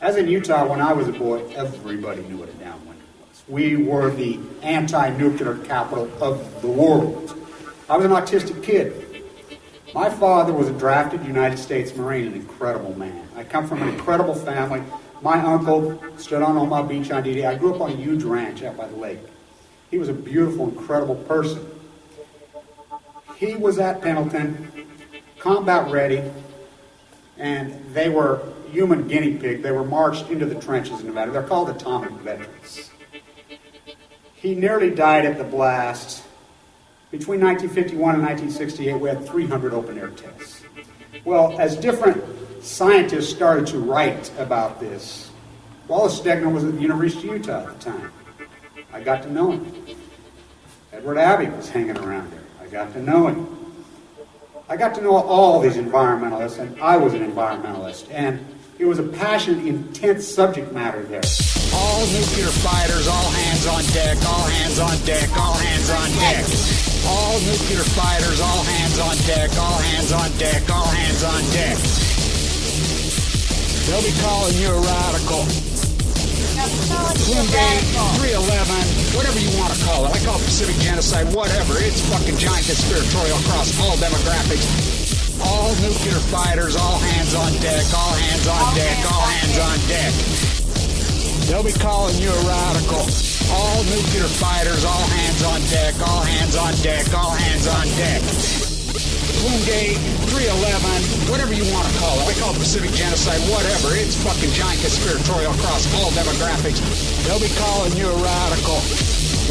As in Utah, when I was a boy, everybody knew what a downwinder was. We were the anti-nuclear capital of the world. I was an autistic kid. My father was a drafted United States Marine, an incredible man. I come from an incredible family. My uncle stood on Omaha Beach on D-Day. I grew up on a huge ranch out by the lake. He was a beautiful, incredible person. He was at Pendleton, combat ready, and they were human guinea pig. They were marched into the trenches in Nevada. They're called atomic veterans. He nearly died at the blast. Between 1951 and 1968, we had 300 open-air tests. Well, as different scientists started to write about this, Wallace Stegner was at the University of Utah at the time. I got to know him. Edward Abbey was hanging around there. I got to know him. I got to know all these environmentalists, and I was an environmentalist. And it was a passionate, intense subject matter there. All nuclear fighters, all hands on deck, all hands on deck, all hands on deck. All nuclear fighters, all hands on deck, all hands on deck, all hands on deck. They'll be calling you a radical. Bloomgate, 311, whatever you want to call it. I call it Pacific genocide, whatever. It's fucking giant conspiratorial across all demographics. All nuclear fighters, all hands on deck, all hands on deck, all hands on deck. They'll be calling you a radical. All nuclear fighters, all hands on deck, all hands on deck, all hands on deck. Bloomgate, 311, whatever you want to call it. I call it Pacific genocide, whatever. It's fucking giant conspiratorial across all demographics. They'll be calling you a radical.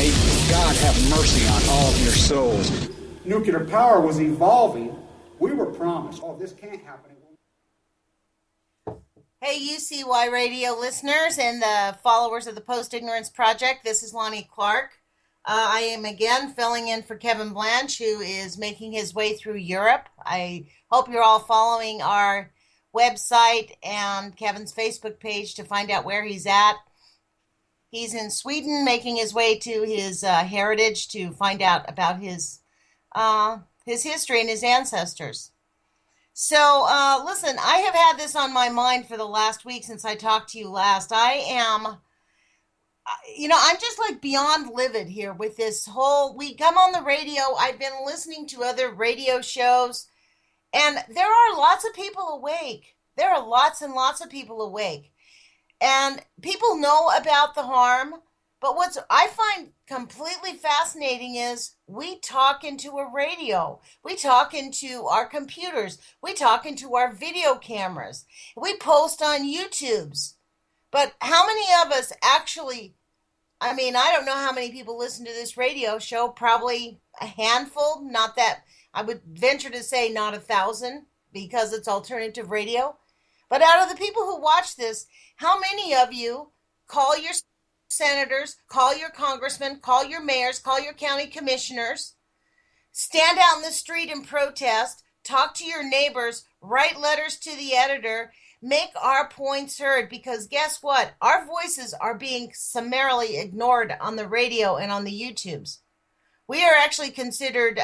May God have mercy on all of your souls. Nuclear power was evolving. We were promised, oh, this can't happen. Hey, UCY radio listeners and the followers of the Post-Ignorance Project. This is Lonnie Clark. I am again filling in for Kevin Blanche, who is making his way through Europe. I hope you're all following our website and Kevin's Facebook page to find out where he's at. He's in Sweden making his way to his heritage to find out about his history and his ancestors. So, listen, I have had this on my mind for the last week since I talked to you last. I'm just like beyond livid here with this whole, we come on the radio, I've been listening to other radio shows, and there are lots of people awake. There are lots and lots of people awake. And people know about the harm, but what I find completely fascinating is we talk into a radio. We talk into our computers. We talk into our video cameras. We post on YouTubes. But how many of us actually, I don't know how many people listen to this radio show, probably a handful, not that, I would venture to say not 1,000 because it's alternative radio. But out of the people who watch this, how many of you call your senators, call your congressmen, call your mayors, call your county commissioners, stand out in the street and protest, talk to your neighbors, write letters to the editor, make our points heard, because guess what? Our voices are being summarily ignored on the radio and on the YouTubes. We are actually considered,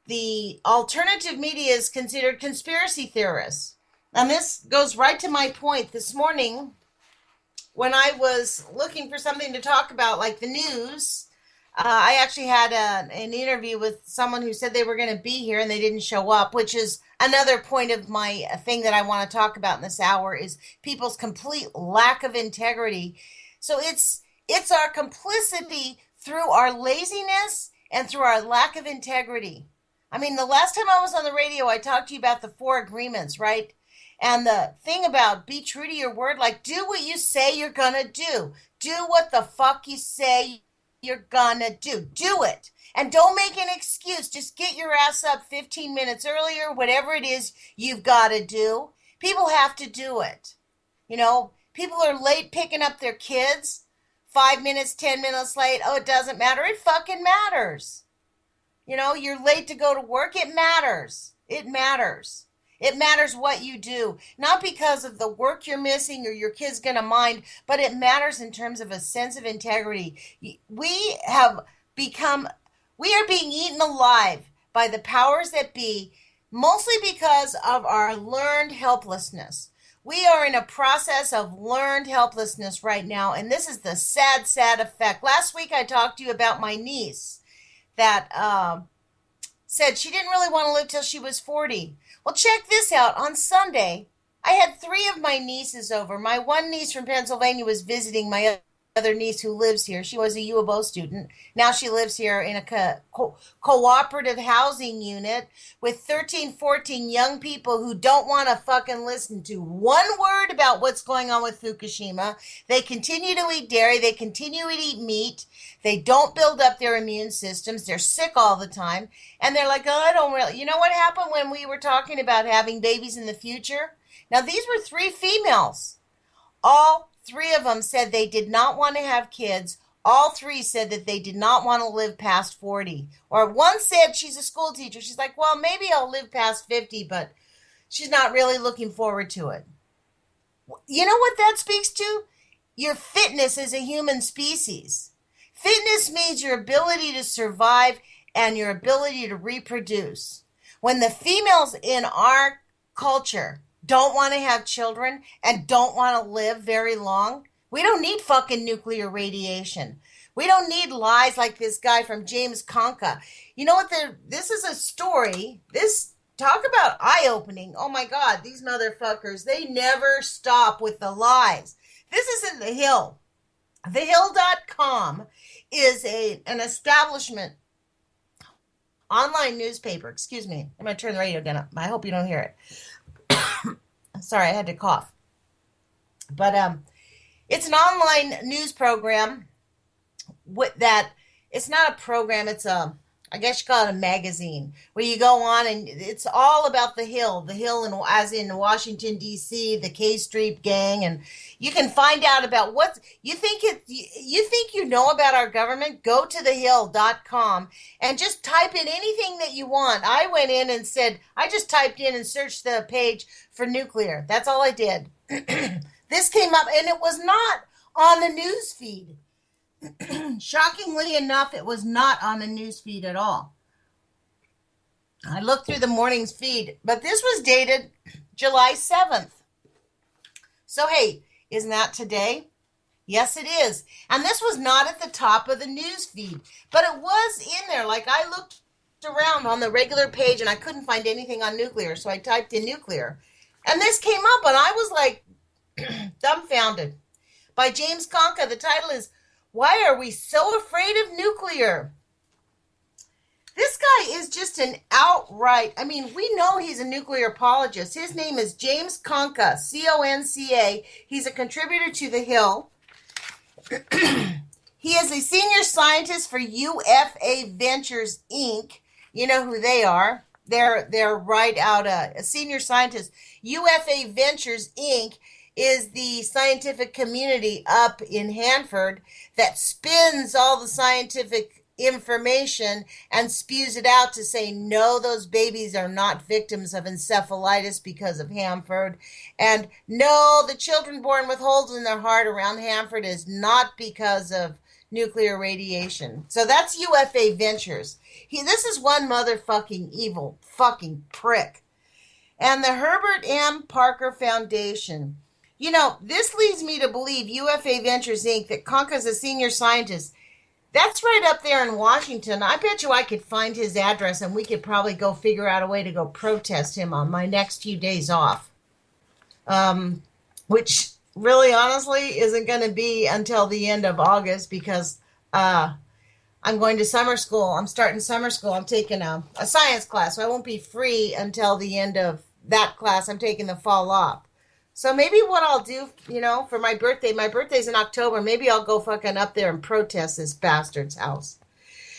the alternative media is considered conspiracy theorists. And this goes right to my point. This morning, when I was looking for something to talk about, like the news, I actually had an interview with someone who said they were going to be here and they didn't show up, which is another point of my thing that I want to talk about in this hour is people's complete lack of integrity. So it's our complicity through our laziness and through our lack of integrity. The last time I was on the radio, I talked to you about the 4 agreements, right? And the thing about be true to your word, like do what you say you're going to do. Do what the fuck you say you're going to do. Do it. And don't make an excuse. Just get your ass up 15 minutes earlier, whatever it is you've got to do. People have to do it. People are late picking up their kids. 5 minutes, 10 minutes late. Oh, it doesn't matter. It fucking matters. You're late to go to work. It matters. It matters. It matters what you do, not because of the work you're missing or your kid's going to mind, but it matters in terms of a sense of integrity. We are being eaten alive by the powers that be, mostly because of our learned helplessness. We are in a process of learned helplessness right now, and this is the sad, sad effect. Last week I talked to you about my niece that said she didn't really want to live till she was 40. Well, check this out. On Sunday, I had three of my nieces over. My one niece from Pennsylvania was visiting my other niece who lives here. She was a U of O student. Now she lives here in a cooperative housing unit with 13, 14 young people who don't want to fucking listen to one word about what's going on with Fukushima. They continue to eat dairy. They continue to eat meat. They don't build up their immune systems. They're sick all the time. And they're like, oh, I don't really. You know what happened when we were talking about having babies in the future? Now, these were three females. All three of them said they did not want to have kids. All three said that they did not want to live past 40. Or one said she's a school teacher. She's like, well, maybe I'll live past 50, but she's not really looking forward to it. You know what that speaks to? Your fitness as a human species. Fitness means your ability to survive and your ability to reproduce. When the females in our culture don't want to have children and don't want to live very long, we don't need fucking nuclear radiation. We don't need lies like this guy from James Conca. You know what? This is a story. This, talk about eye-opening. Oh my God, these motherfuckers, they never stop with the lies. This is in The Hill. TheHill.com is an establishment online newspaper. Excuse me. I'm going to turn the radio down. I hope you don't hear it. Sorry, I had to cough. But it's an online news program that it's not a program. It's I guess you call it a magazine where you go on and it's all about the Hill, as in Washington D.C., the K Street gang, and you can find out about what you think you know about our government. Go to thehill.com and just type in anything that you want. I went in and I just typed in and searched the page for nuclear. That's all I did. This came up and it was not on the news feed. Shockingly enough, it was not on the news feed at all. I looked through the morning's feed, but this was dated July 7th. So, hey, isn't that today? Yes, it is. And this was not at the top of the news feed, but it was in there. Like, I looked around on the regular page and I couldn't find anything on nuclear, so I typed in nuclear. And this came up and I was like dumbfounded. By James Conca, the title is Why Are We So Afraid of Nuclear? This guy is just an outright, I mean, we know he's a nuclear apologist. His name is James Conca, C-O-N-C-A. He's a contributor to The Hill. He is a senior scientist for UFA Ventures, Inc. You know who they are. They're right out a senior scientist. UFA Ventures, Inc. is the scientific community up in Hanford that spins all the scientific information and spews it out to say, no, those babies are not victims of encephalitis because of Hanford. And no, the children born with holes in their heart around Hanford is not because of nuclear radiation. So that's UFA Ventures. This is one motherfucking evil fucking prick. And the Herbert M. Parker Foundation. You know, this leads me to believe UFA Ventures, Inc., that Conca's a senior scientist. That's right up there in Washington. I bet you I could find his address and we could probably go figure out a way to go protest him on my next few days off. Which really, honestly, isn't going to be until the end of August because I'm going to summer school. I'm starting summer school. I'm taking a science class, so I won't be free until the end of that class. I'm taking the fall off. So maybe what I'll do, for my birthday's in October, maybe I'll go fucking up there and protest this bastard's house.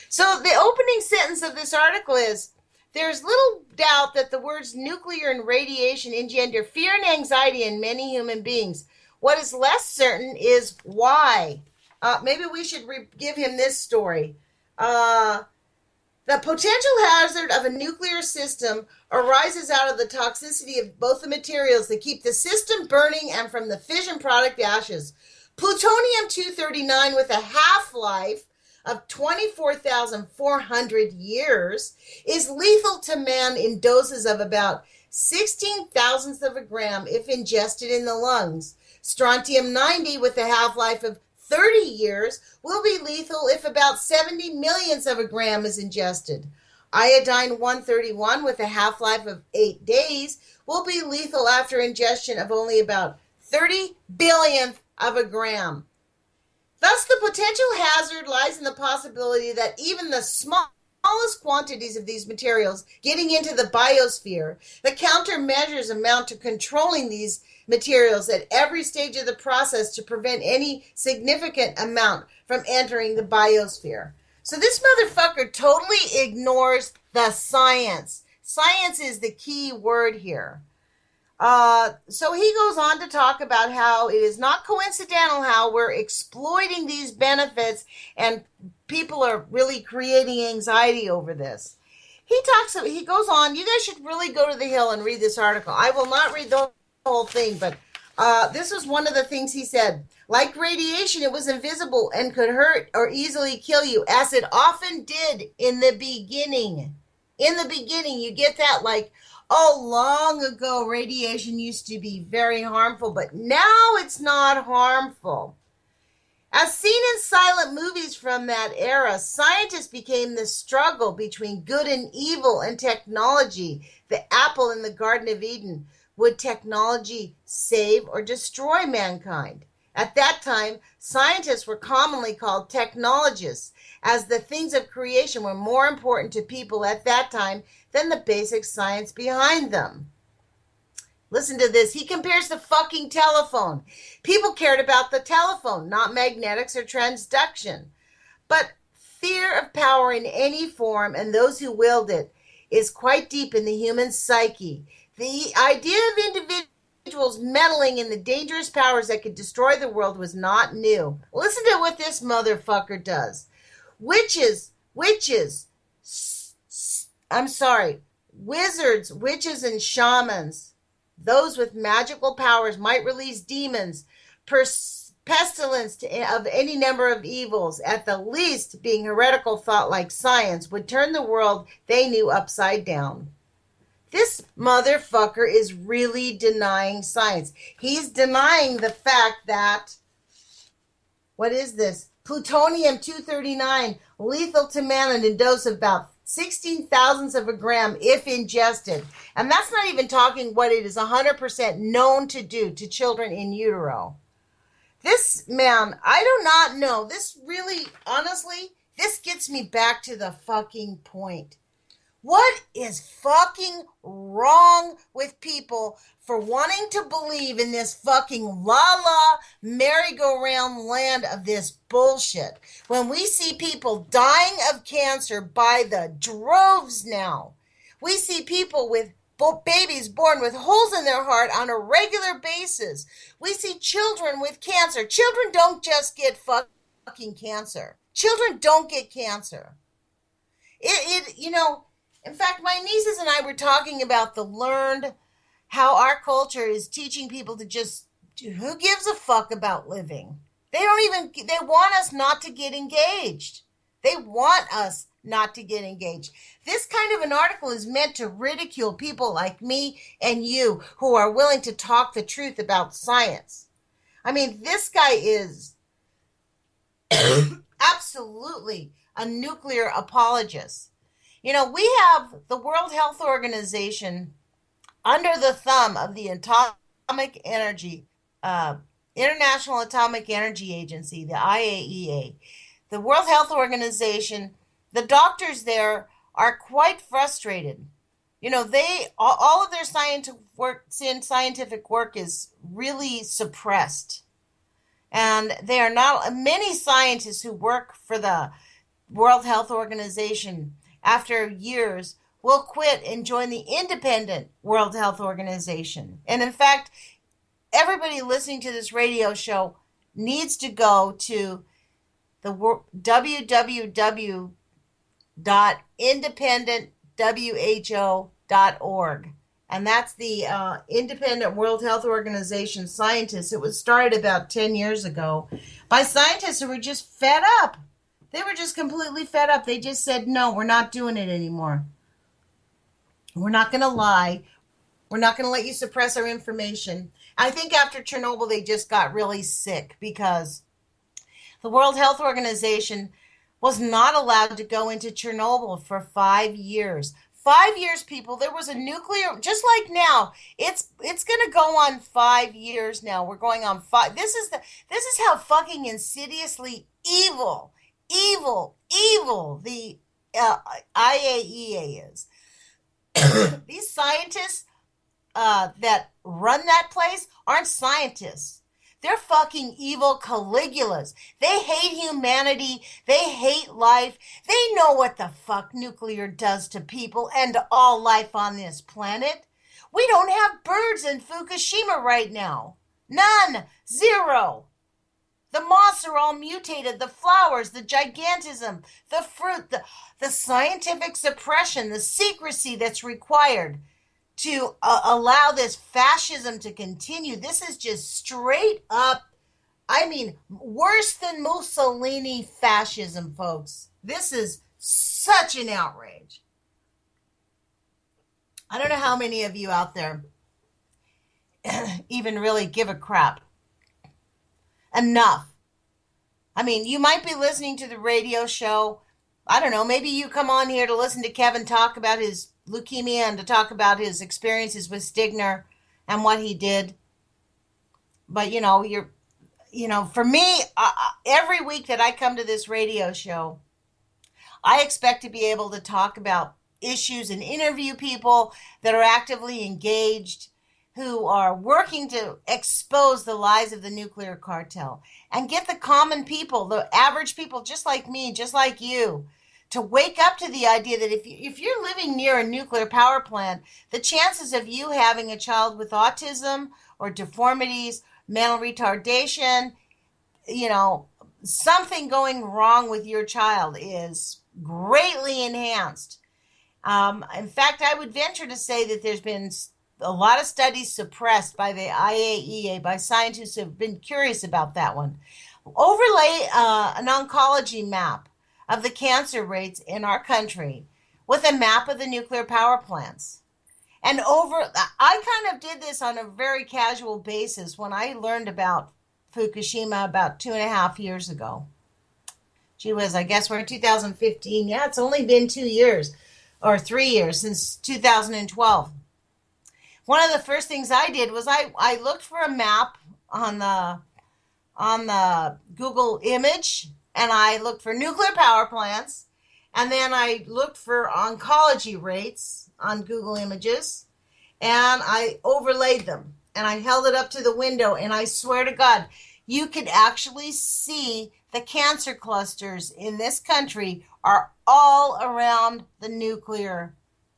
So the opening sentence of this article is, there's little doubt that the words nuclear and radiation engender fear and anxiety in many human beings. What is less certain is why. Maybe we should give him this story. The potential hazard of a nuclear system arises out of the toxicity of both the materials that keep the system burning and from the fission product ashes. Plutonium-239, with a half-life of 24,400 years, is lethal to man in doses of about 16 thousandths of a gram if ingested in the lungs. Strontium-90, with a half-life of 30 years, will be lethal if about 70 millionths of a gram is ingested. Iodine-131, with a half-life of 8 days, will be lethal after ingestion of only about 30 billionth of a gram. Thus, the potential hazard lies in the possibility that even the smallest quantities of these materials getting into the biosphere, the countermeasures amount to controlling these materials at every stage of the process to prevent any significant amount from entering the biosphere. So this motherfucker totally ignores the science. Science is the key word here. So he goes on to talk about how it is not coincidental how we're exploiting these benefits and people are really creating anxiety over this. He goes on, you guys should really go to the Hill and read this article. I will not read the whole thing, but this was one of the things he said. Like radiation, it was invisible and could hurt or easily kill you, as it often did in the beginning. In the beginning, you get that, like, oh, long ago, radiation used to be very harmful, but now it's not harmful. As seen in silent movies from that era, scientists became the struggle between good and evil and technology, the apple in the Garden of Eden. Would technology save or destroy mankind? At that time, scientists were commonly called technologists, as the things of creation were more important to people at that time than the basic science behind them. Listen to this. He compares the fucking telephone. People cared about the telephone, not magnetics or transduction. But fear of power in any form, and those who willed it, is quite deep in the human psyche. The idea of individuals meddling in the dangerous powers that could destroy the world was not new. Listen to what this motherfucker does. Wizards, witches, and shamans, those with magical powers, might release demons, pestilence of any number of evils, at the least being heretical thought like science, would turn the world they knew upside down. This motherfucker is really denying science. He's denying the fact that, what is this? Plutonium-239, lethal to man in a dose of about 16 thousandths of a gram if ingested. And that's not even talking what it is 100% known to do to children in utero. This man, I do not know. This really, honestly, this gets me back to the fucking point. What is fucking wrong with people for wanting to believe in this fucking la-la merry-go-round land of this bullshit? When we see people dying of cancer by the droves now. We see people with babies born with holes in their heart on a regular basis. We see children with cancer. Children don't just get fucking cancer. Children don't get cancer. In fact, my nieces and I were talking about how our culture is teaching people to just, who gives a fuck about living? They want us not to get engaged. They want us not to get engaged. This kind of an article is meant to ridicule people like me and you who are willing to talk the truth about science. I mean, this guy is absolutely a nuclear apologist. We have the World Health Organization under the thumb of the International Atomic Energy Agency, the IAEA. The World Health Organization, the doctors there are quite frustrated. All of their scientific work is really suppressed. And there are not many scientists who work for the World Health Organization after years will quit and join the independent World Health Organization. And in fact, everybody listening to this radio show needs to go to the www.independentwho.org. And that's the Independent World Health Organization scientists. It was started about 10 years ago by scientists who were just fed up. They were just completely fed up. They just said, no, we're not doing it anymore. We're not going to lie. We're not going to let you suppress our information. I think after Chernobyl, they just got really sick because the World Health Organization was not allowed to go into Chernobyl for 5 years. 5 years, people. There was a nuclear, just like now. It's going to go on 5 years now. We're going on five. This is how fucking insidiously evil the IAEA is. These scientists that run that place aren't scientists. They're fucking evil Caligulas. They hate humanity. They hate life. They know what the fuck nuclear does to people and to all life on this planet. We don't have birds in Fukushima right now. None. Zero. The moths are all mutated. The flowers, the gigantism, the fruit, the scientific suppression, the secrecy that's required to allow this fascism to continue. This is just straight up, I mean, worse than Mussolini fascism, folks. This is such an outrage. I don't know how many of you out there even really give a crap. Enough. I mean, you might be listening to the radio show. I don't know, maybe you come on here to listen to Kevin talk about his leukemia and to talk about his experiences with Stigner and what he did. But, for me, every week that I come to this radio show, I expect to be able to talk about issues and interview people that are actively engaged, who are working to expose the lies of the nuclear cartel and get the common people, the average people just like me, just like you, to wake up to the idea that if you're living near a nuclear power plant, the chances of you having a child with autism or deformities, mental retardation, something going wrong with your child is greatly enhanced. In fact, I would venture to say that there's been a lot of studies suppressed by the IAEA, by scientists who have been curious about that one. Overlay an oncology map of the cancer rates in our country with a map of the nuclear power plants. And I kind of did this on a very casual basis when I learned about Fukushima about 2.5 years ago. Gee whiz, I guess we're in 2015. Yeah, it's only been 2 years or 3 years since 2012. One of the first things I did was I looked for a map on the Google image, and I looked for nuclear power plants, and then I looked for oncology rates on Google Images, and I overlaid them, and I held it up to the window, and I swear to God, you could actually see the cancer clusters in this country are all around the nuclear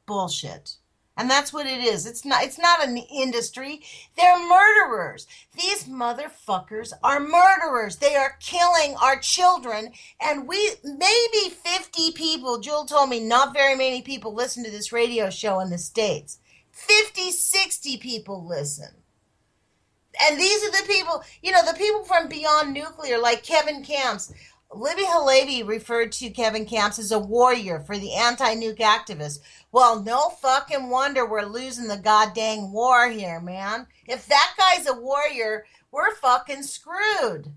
bullshit. And that's what it is. It's not an industry. They're murderers. These motherfuckers are murderers. They are killing our children. And maybe 50 people, Jewel told me not very many people listen to this radio show in the States. 50, 60 people listen. And these are the people, the people from Beyond Nuclear, like Kevin Camps. Libby Halevi referred to Kevin Camps as a warrior for the anti-nuke activists. Well, no fucking wonder we're losing the goddamn war here, man. If that guy's a warrior, we're fucking screwed.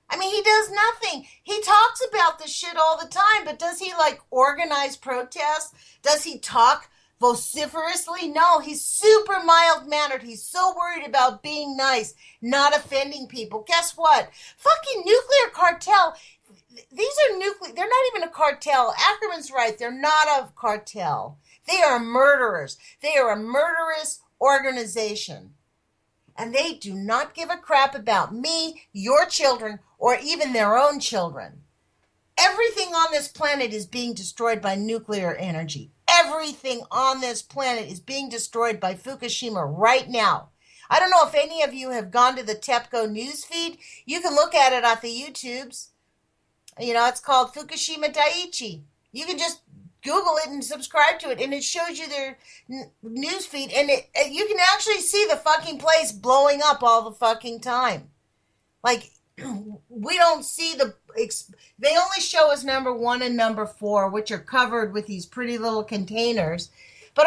I mean, he does nothing. He talks about this shit all the time, but does he, organize protests? Does he talk vociferously? No, he's super mild-mannered. He's so worried about being nice, not offending people. Guess what? Fucking nuclear cartel. These are nuclear. They're not even a cartel. Ackerman's right. They're not a cartel. They are murderers. They are a murderous organization. And they do not give a crap about me, your children, or even their own children. Everything on this planet is being destroyed by nuclear energy. Everything on this planet is being destroyed by Fukushima right now. I don't know if any of you have gone to the TEPCO newsfeed. You can look at it at the YouTubes. It's called Fukushima Daiichi. You can just Google it and subscribe to it, and it shows you their news feed, and you can actually see the fucking place blowing up all the fucking time. We don't see they only show us number 1 and number 4, which are covered with these pretty little containers. But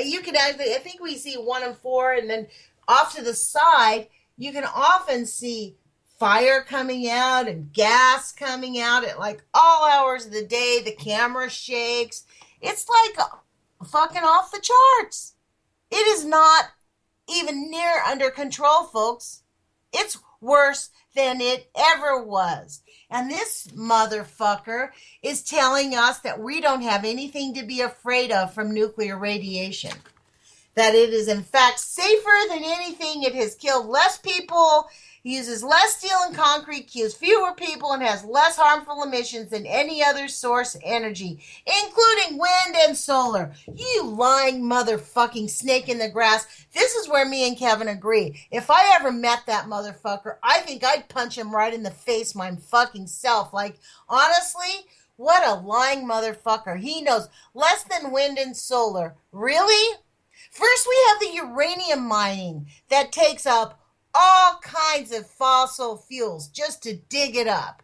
you can actually, I think we see 1 and 4, and then off to the side, you can often see fire coming out and gas coming out at like all hours of the day. The camera shakes. It's like fucking off the charts. It is not even near under control, folks. It's worse than it ever was. And this motherfucker is telling us that we don't have anything to be afraid of from nuclear radiation. That it is in fact safer than anything. It has killed less people, uses less steel and concrete, kills fewer people, and has less harmful emissions than any other source of energy, including wind and solar. You lying motherfucking snake in the grass. This is where me and Kevin agree. If I ever met that motherfucker, I think I'd punch him right in the face my fucking self. Like, honestly, what a lying motherfucker. He knows less than wind and solar. Really? First, we have the uranium mining that takes up all kinds of fossil fuels just to dig it up.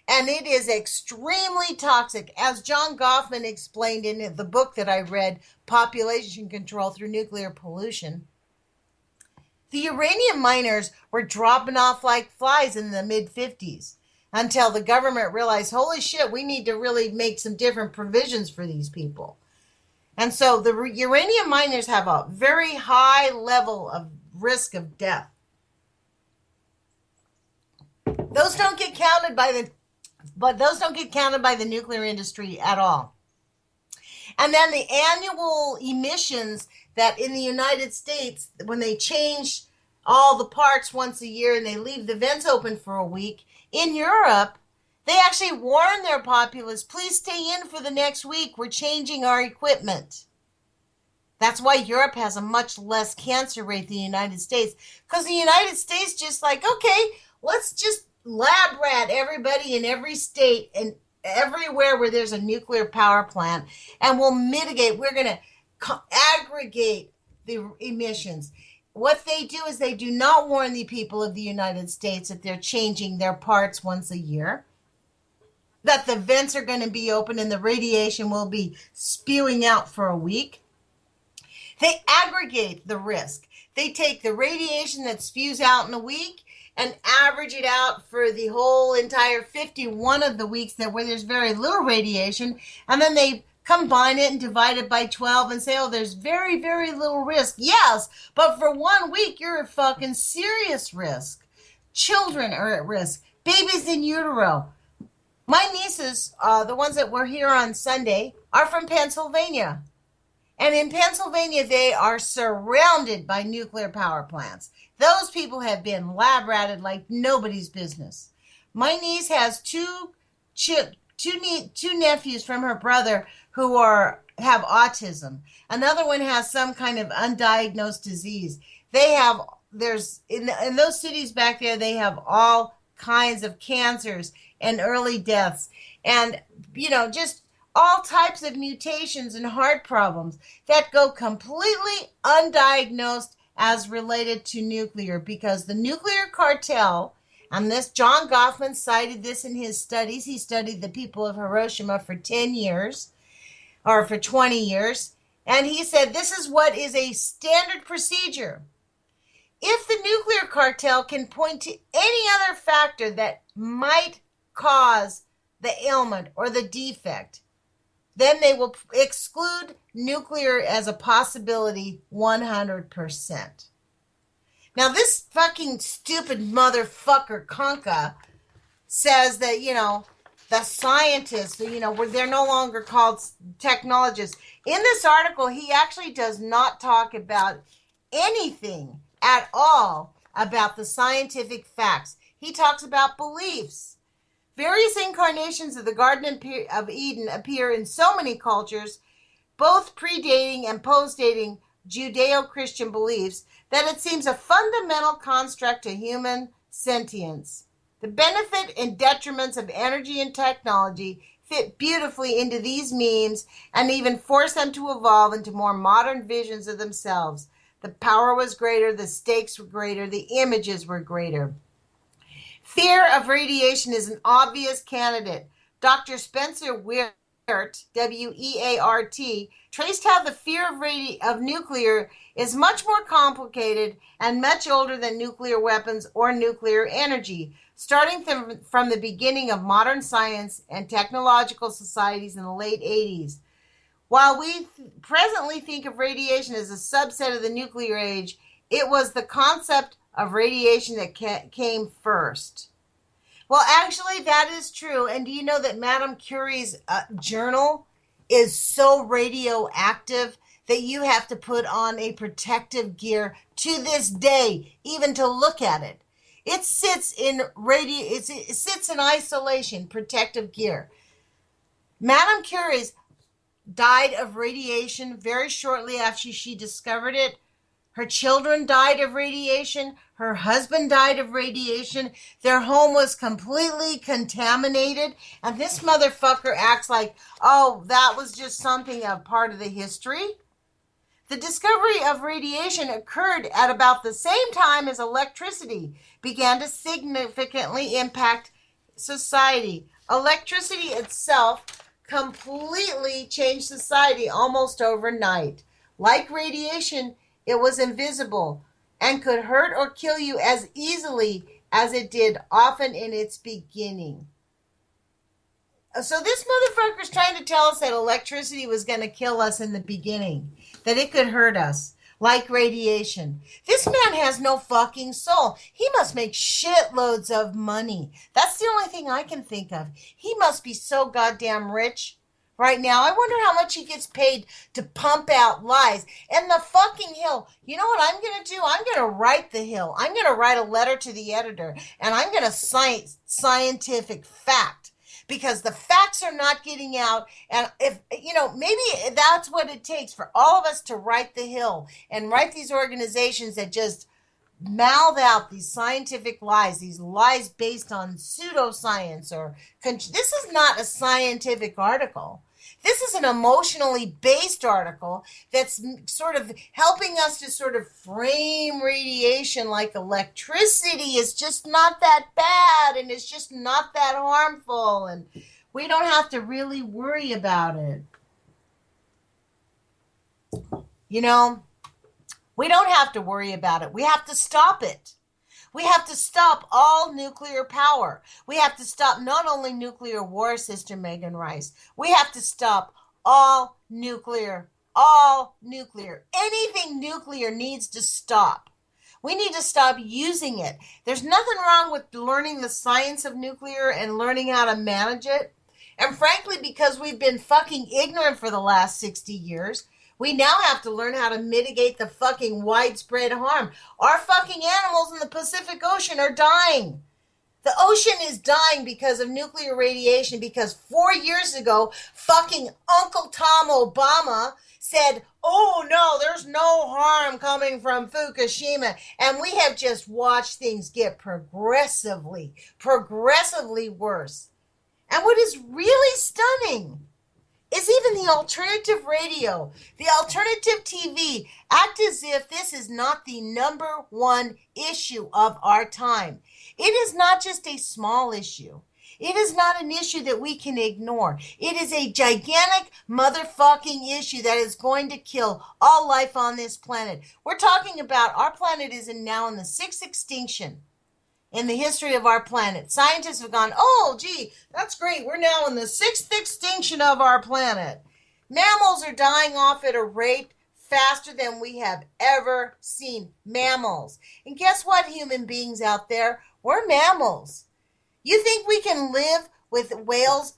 And it is extremely toxic. As John Goffman explained in the book that I read, Population Control Through Nuclear Pollution, the uranium miners were dropping off like flies in the mid-50s until the government realized, holy shit, we need to really make some different provisions for these people. And so the uranium miners have a very high level of risk of death. Those don't get counted by the nuclear industry at all. And then the annual emissions that in the United States, when they change all the parts once a year and they leave the vents open for a week, in Europe, they actually warn their populace, please stay in for the next week. We're changing our equipment. That's why Europe has a much less cancer rate than the United States. Because the United States just like, okay, let's just lab rat everybody in every state and everywhere where there's a nuclear power plant. And we'll mitigate. We're going to aggregate the emissions. What they do is they do not warn the people of the United States that they're changing their parts once a year, that the vents are going to be open and the radiation will be spewing out for a week. They aggregate the risk. They take the radiation that spews out in a week and average it out for the whole entire 51 of the weeks where there's very little radiation, and then they combine it and divide it by 12 and say, oh, there's very, very little risk. Yes, but for 1 week, you're at fucking serious risk. Children are at risk. Babies in utero. My nieces, the ones that were here on Sunday, are from Pennsylvania. And in Pennsylvania, they are surrounded by nuclear power plants. Those people have been lab ratted like nobody's business. My niece has two nephews from her brother who have autism. Another one has some kind of undiagnosed disease. In those cities back there, they have all kinds of cancers and early deaths. And, just all types of mutations and heart problems that go completely undiagnosed as related to nuclear, because the nuclear cartel, and this John Goffman cited this in his studies. He studied the people of Hiroshima for 10 years or for 20 years. And he said this is what is a standard procedure. If the nuclear cartel can point to any other factor that might cause the ailment or the defect, then they will exclude nuclear as a possibility 100%. Now, this fucking stupid motherfucker, Conca, says that, the scientists, they're no longer called technologists. In this article, he actually does not talk about anything at all about the scientific facts. He talks about beliefs. Various incarnations of the Garden of Eden appear in so many cultures, both predating and post-dating Judeo-Christian beliefs, that it seems a fundamental construct to human sentience. The benefit and detriments of energy and technology fit beautifully into these memes and even force them to evolve into more modern visions of themselves. The power was greater, the stakes were greater, the images were greater. Fear of radiation is an obvious candidate. Dr. Spencer Weir W-E-A-R-T, traced how the fear of nuclear is much more complicated and much older than nuclear weapons or nuclear energy, starting from the beginning of modern science and technological societies in the late 80s. While we presently think of radiation as a subset of the nuclear age, it was the concept of radiation that came first. Well, actually, that is true. And do you know that Madame Curie's journal is so radioactive that you have to put on a protective gear to this day, even to look at it? It sits in it sits in isolation, protective gear. Madame Curie's died of radiation very shortly after she discovered it. Her children died of radiation. Her husband died of radiation. Their home was completely contaminated. And this motherfucker acts like, oh, that was just something, a part of the history. The discovery of radiation occurred at about the same time as electricity began to significantly impact society. Electricity itself completely changed society almost overnight. Like radiation, it was invisible and could hurt or kill you as easily as it did often in its beginning. So this motherfucker's trying to tell us that electricity was going to kill us in the beginning, that it could hurt us, like radiation. This man has no fucking soul. He must make shitloads of money. That's the only thing I can think of. He must be so goddamn rich right now. I wonder how much he gets paid to pump out lies. And the fucking Hill, you know what I'm going to do? I'm going to write the Hill. I'm going to write a letter to the editor, and I'm going to cite scientific fact, because the facts are not getting out. And if, maybe that's what it takes for all of us to write the Hill and write these organizations that just mouth out these scientific lies, these lies based on pseudoscience this is not a scientific article. This is an emotionally based article that's sort of helping us to sort of frame radiation like electricity is just not that bad and it's just not that harmful and we don't have to really worry about it. We don't have to worry about it. We have to stop it. We have to stop all nuclear power. We have to stop not only nuclear war, Sister Megan Rice. We have to stop all nuclear. Anything nuclear needs to stop. We need to stop using it. There's nothing wrong with learning the science of nuclear and learning how to manage it. And frankly, because we've been fucking ignorant for the last 60 years, we now have to learn how to mitigate the fucking widespread harm. Our fucking animals in the Pacific Ocean are dying. The ocean is dying because of nuclear radiation because 4 years ago, fucking Uncle Tom Obama said, oh no, there's no harm coming from Fukushima. And we have just watched things get progressively worse. And what is really stunning is even the alternative radio, the alternative TV, act as if this is not the number one issue of our time. It is not just a small issue. It is not an issue that we can ignore. It is a gigantic motherfucking issue that is going to kill all life on this planet. We're talking about our planet is now in the sixth extinction in the history of our planet. Scientists have gone, oh, gee, that's great. We're now in the sixth extinction of our planet. Mammals are dying off at a rate faster than we have ever seen. Mammals. And guess what, human beings out there? We're mammals. You think we can live with whales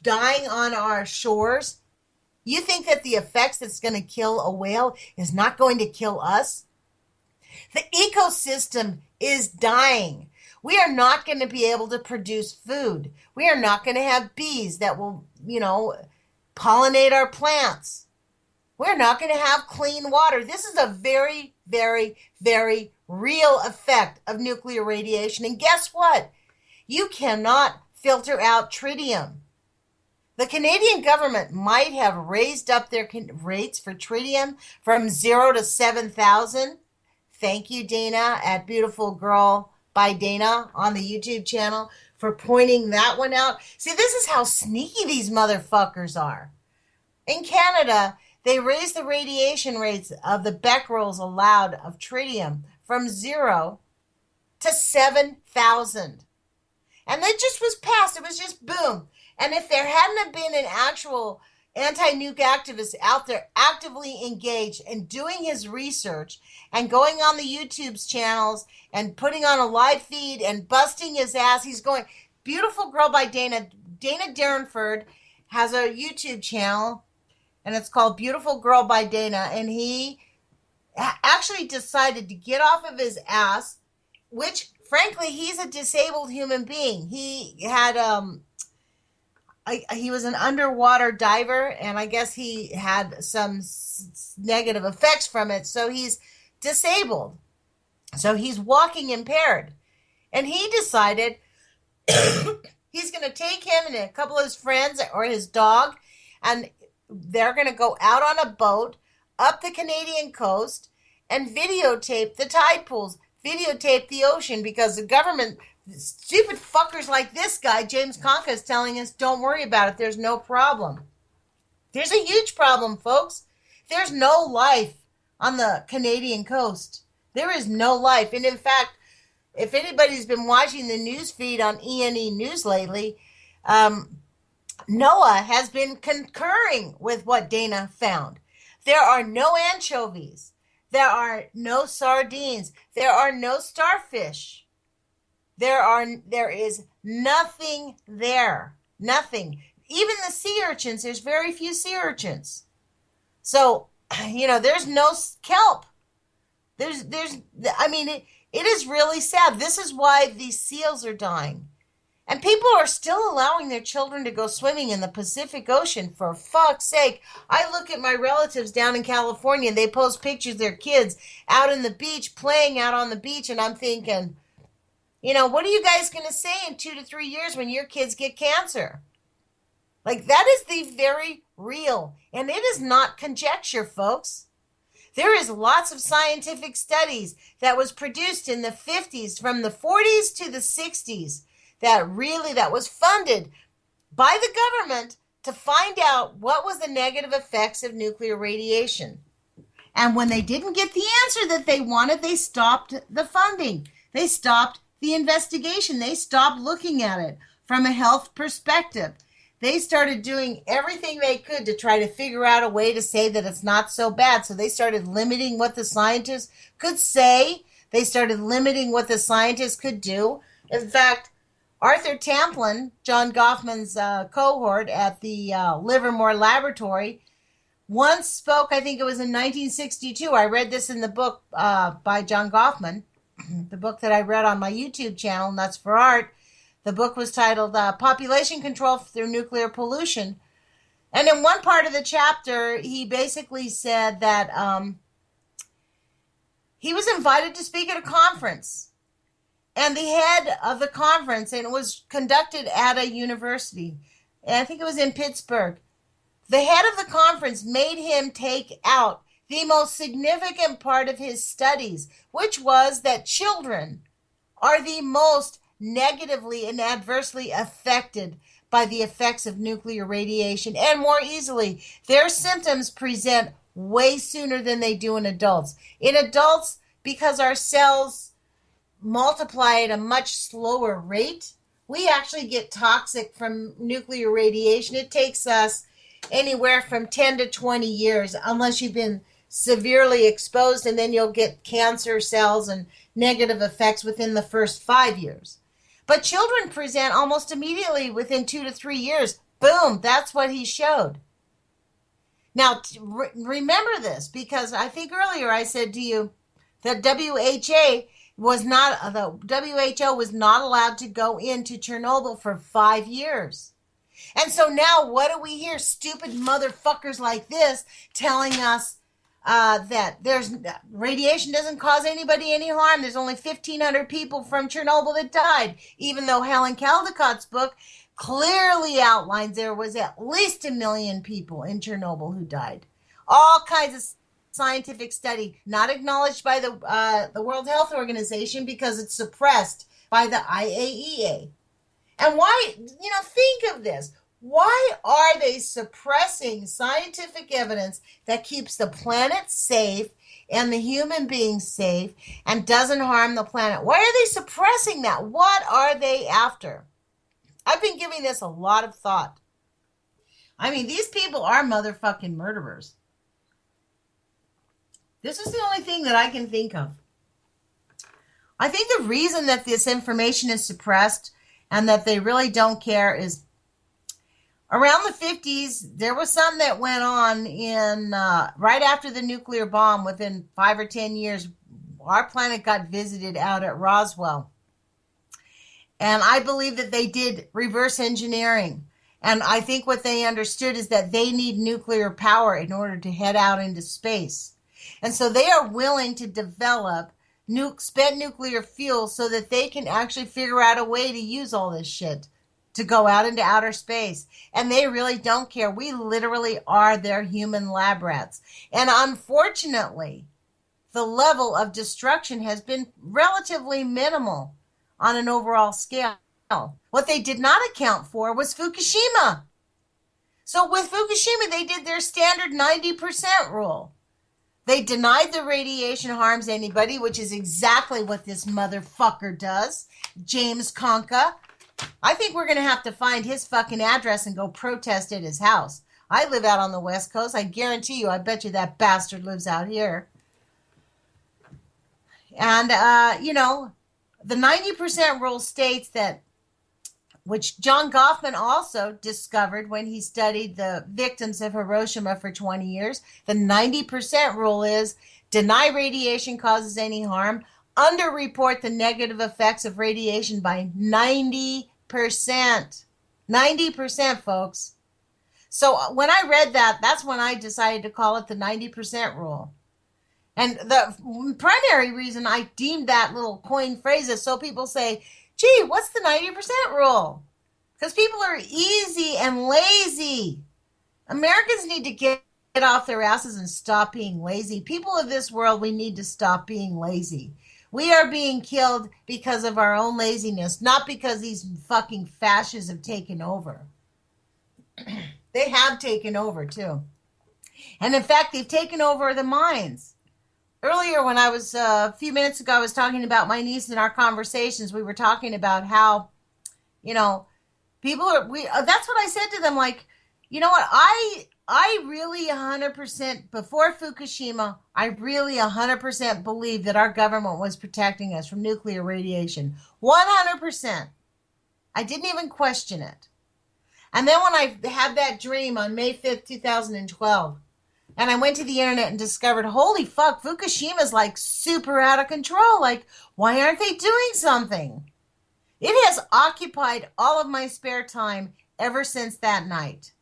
dying on our shores? You think that the effects that's going to kill a whale is not going to kill us? The ecosystem is dying. We are not going to be able to produce food. We are not going to have bees that will, pollinate our plants. We're not going to have clean water. This is a very, very, very real effect of nuclear radiation. And guess what? You cannot filter out tritium. The Canadian government might have raised up their rates for tritium from 0 to 7,000. Thank you, Dana, at Beautiful Girl by Dana on the YouTube channel, for pointing that one out. See, this is how sneaky these motherfuckers are. In Canada, they raised the radiation rates of the becquerels allowed of tritium from 0 to 7,000. And that just was passed. It was just boom. And if there hadn't have been an actual anti-nuke activist out there actively engaged and doing his research and going on the YouTube's channels and putting on a live feed and busting his ass, he's going, Beautiful Girl by Dana. Dana Darenford has a YouTube channel, and it's called Beautiful Girl by Dana. And he actually decided to get off of his ass, which, frankly, he's a disabled human being. He had, he was an underwater diver, and I guess he had some negative effects from it. So he's disabled. So he's walking impaired. And he decided he's going to take him and a couple of his friends or his dog, and they're going to go out on a boat up the Canadian coast and videotape the tide pools, videotape the ocean, because the government, stupid fuckers like this guy, James Conca, is telling us, don't worry about it. There's no problem. There's a huge problem, folks. There's no life on the Canadian coast. There is no life. And in fact, if anybody's been watching the news feed on ENE News lately, NOAA has been concurring with what Dana found. There are no anchovies. There are no sardines. There are no starfish. There is nothing there. Nothing. Even the sea urchins, there's very few sea urchins. So, there's no kelp. It is really sad. This is why these seals are dying. And people are still allowing their children to go swimming in the Pacific Ocean, for fuck's sake. I look at my relatives down in California, and they post pictures of their kids out in the beach, playing out on the beach, and I'm thinking, what are you guys going to say in 2 to 3 years when your kids get cancer? Like, that is the very real. And it is not conjecture, folks. There is lots of scientific studies that was produced in the 50s, from the 40s to the 60s, that was funded by the government to find out what was the negative effects of nuclear radiation. And when they didn't get the answer that they wanted, they stopped the funding. They stopped the investigation. They stopped looking at it from a health perspective. They started doing everything they could to try to figure out a way to say that it's not so bad. So they started limiting what the scientists could say. They started limiting what the scientists could do. In fact, Arthur Tamplin, John Goffman's cohort at the Livermore Laboratory, once spoke, I think it was in 1962. I read this in the book by John Goffman, the book that I read on my YouTube channel, Nuts for Art. The book was titled Population Control Through Nuclear Pollution. And in one part of the chapter, he basically said that he was invited to speak at a conference. And the head of the conference, and it was conducted at a university, and I think it was in Pittsburgh, the head of the conference made him take out the most significant part of his studies, which was that children are the most negatively and adversely affected by the effects of nuclear radiation, and more easily. Their symptoms present way sooner than they do in adults. In adults, because our cells multiply at a much slower rate, we actually get toxic from nuclear radiation. It takes us anywhere from 10 to 20 years, unless you've been severely exposed, and then you'll get cancer cells and negative effects within the first 5 years. But children present almost immediately within 2 to 3 years. Boom, that's what he showed. Now, remember this, because I think earlier I said to you that WHO was not allowed to go into Chernobyl for 5 years. And so now what do we hear? Stupid motherfuckers like this telling us that there's radiation doesn't cause anybody any harm. There's only 1,500 people from Chernobyl that died, even though Helen Caldicott's book clearly outlines there was at least 1 million people in Chernobyl who died. All kinds of scientific study, not acknowledged by the World Health Organization because it's suppressed by the IAEA. And why, think of this. Why are they suppressing scientific evidence that keeps the planet safe and the human beings safe and doesn't harm the planet? Why are they suppressing that? What are they after? I've been giving this a lot of thought. I mean, these people are motherfucking murderers. This is the only thing that I can think of. I think the reason that this information is suppressed and that they really don't care is around the 50s, there was something that went on in right after the nuclear bomb. Within 5 or 10 years, our planet got visited out at Roswell. And I believe that they did reverse engineering. And I think what they understood is that they need nuclear power in order to head out into space. And so they are willing to develop spent nuclear fuel so that they can actually figure out a way to use all this shit to go out into outer space. And they really don't care. We literally are their human lab rats. And unfortunately, the level of destruction has been relatively minimal on an overall scale. What they did not account for was Fukushima. So with Fukushima, they did their standard 90% rule. They denied the radiation harms anybody, which is exactly what this motherfucker does. James Conka. I think we're going to have to find his fucking address and go protest at his house. I live out on the West Coast. I guarantee you, I bet you that bastard lives out here. And, the 90% rule states that, which John Goffman also discovered when he studied the victims of Hiroshima for 20 years. The 90% rule is deny radiation causes any harm, underreport the negative effects of radiation by 90%. 90%, folks. So when I read that, that's when I decided to call it the 90% rule. And the primary reason I deemed that little coined phrase is so people say, gee, what's the 90% rule? Because people are easy and lazy. Americans need to get off their asses and stop being lazy. People of this world, we need to stop being lazy. We are being killed because of our own laziness, not because these fucking fascists have taken over. They have taken over, too. And in fact, they've taken over the minds. Earlier, when I was, a few minutes ago, I was talking about my niece in our conversations. We were talking about how, people are, that's what I said to them. Like, you know what? I really 100%, before Fukushima, I really 100% believed that our government was protecting us from nuclear radiation. 100%. I didn't even question it. And then when I had that dream on May 5th, 2012, and I went to the internet and discovered, holy fuck, Fukushima's like super out of control. Like, why aren't they doing something? It has occupied all of my spare time ever since that night.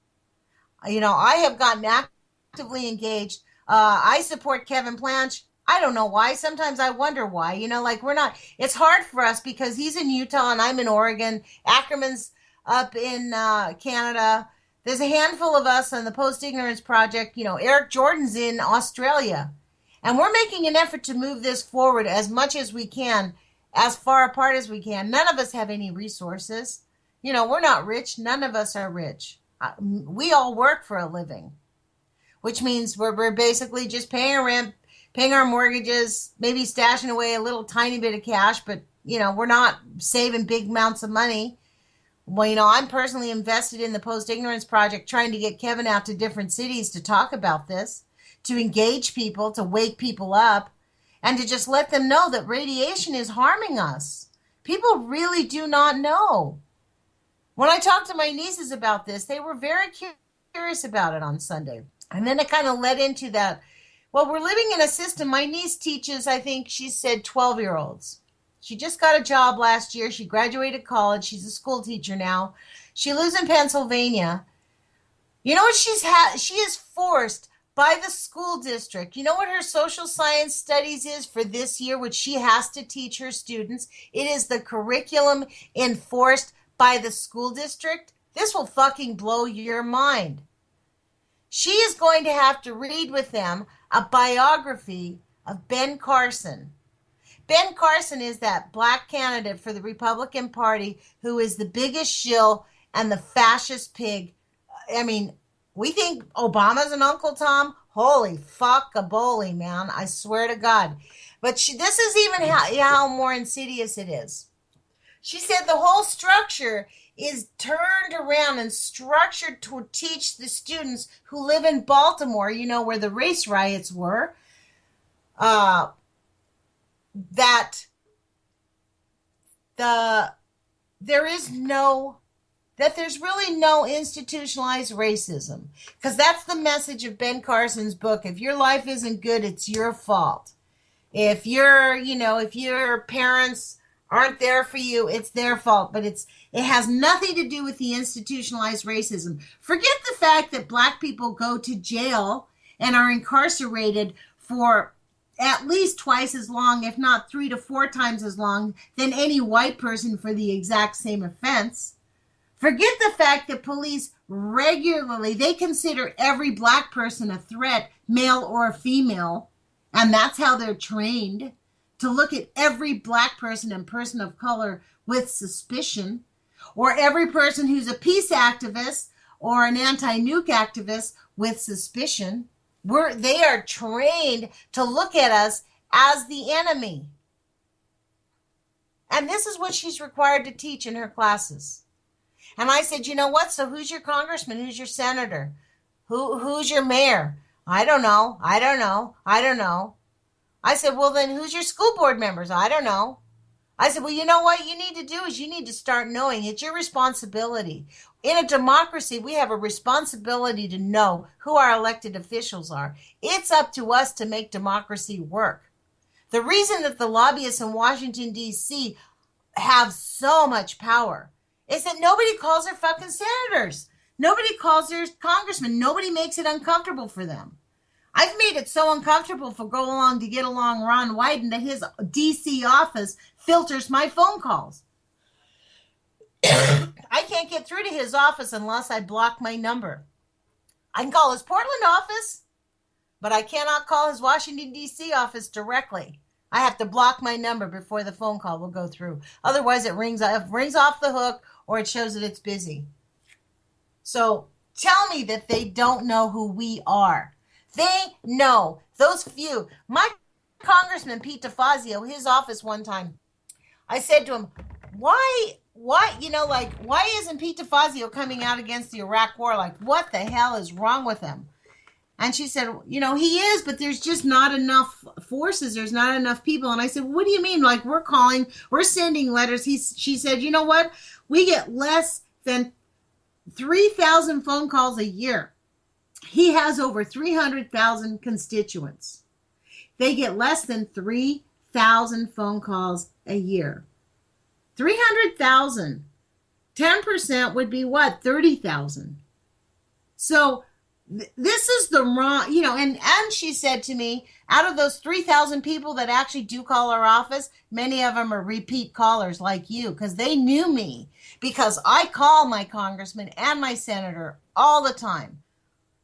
I have gotten actively engaged. I support Kevin Planch. I don't know why. Sometimes I wonder why. It's hard for us because he's in Utah and I'm in Oregon. Ackerman's up in Canada. There's a handful of us on the Post-Ignorance Project. Eric Jordan's in Australia. And we're making an effort to move this forward as much as we can, as far apart as we can. None of us have any resources. We're not rich. None of us are rich. We all work for a living, which means we're basically just paying our rent, paying our mortgages, maybe stashing away a little tiny bit of cash, but, we're not saving big amounts of money. Well, I'm personally invested in the Post-Ignorance Project, trying to get Kevin out to different cities to talk about this, to engage people, to wake people up, and to just let them know that radiation is harming us. People really do not know. When I talked to my nieces about this, they were very curious about it on Sunday. And then it kind of led into that. Well, we're living in a system. My niece teaches, I think she said 12-year-olds. She just got a job last year. She graduated college. She's a school teacher now. She lives in Pennsylvania. You know what she is forced by the school district. You know what her social science studies is for this year, which she has to teach her students? It is the curriculum enforced by the school district. This will fucking blow your mind. She is going to have to read with them a biography of Ben Carson. Ben Carson is that black candidate for the Republican Party who is the biggest shill and the fascist pig. I mean, we think Obama's an Uncle Tom. Holy fuck-a-bully, man. I swear to God. But this is even how more insidious it is. She said the whole structure is turned around and structured to teach the students who live in Baltimore, you know, where the race riots were, that there's really no institutionalized racism, because that's the message of Ben Carson's book. If your life isn't good, it's your fault. If if your parents aren't there for you, it's their fault. But it has nothing to do with the institutionalized racism. Forget the fact that black people go to jail and are incarcerated for at least twice as long, if not 3 to 4 times as long, than any white person for the exact same offense. Forget the fact that police regularly, they consider every black person a threat, male or female, and that's how they're trained, to look at every black person and person of color with suspicion, or every person who's a peace activist or an anti-nuke activist with suspicion. They are trained to look at us as the enemy. And this is what she's required to teach in her classes. And I said, you know what? So who's your congressman? Who's your senator? Who's your mayor? I don't know. I said, well, then who's your school board members? I don't know. I said, well, you know what you need to do is you need to start knowing. It's your responsibility. In a democracy, we have a responsibility to know who our elected officials are. It's up to us to make democracy work. The reason that the lobbyists in Washington, D.C. have so much power is that nobody calls their fucking senators. Nobody calls their congressmen. Nobody makes it uncomfortable for them. I've made it so uncomfortable for Go Along to Get Along Ron Wyden that his D.C. office filters my phone calls. I can't get through to his office unless I block my number. I can call his Portland office, but I cannot call his Washington, D.C. office directly. I have to block my number before the phone call will go through. Otherwise, it rings off the hook, or it shows that it's busy. So tell me that they don't know who we are. They know. Those few. My congressman, Pete DeFazio, his office one time, I said to him, why isn't Pete DeFazio coming out against the Iraq war? Like, what the hell is wrong with him? And she said, he is, but there's just not enough forces. There's not enough people. And I said, what do you mean? Like, we're sending letters. She said, you know what? We get less than 3,000 phone calls a year. He has over 300,000 constituents. They get less than 3,000 phone calls a year. 300,000. 10% would be what? 30,000. So this is the wrong, and she said to me, out of those 3,000 people that actually do call our office, many of them are repeat callers like you, because they knew me, because I call my congressman and my senator all the time.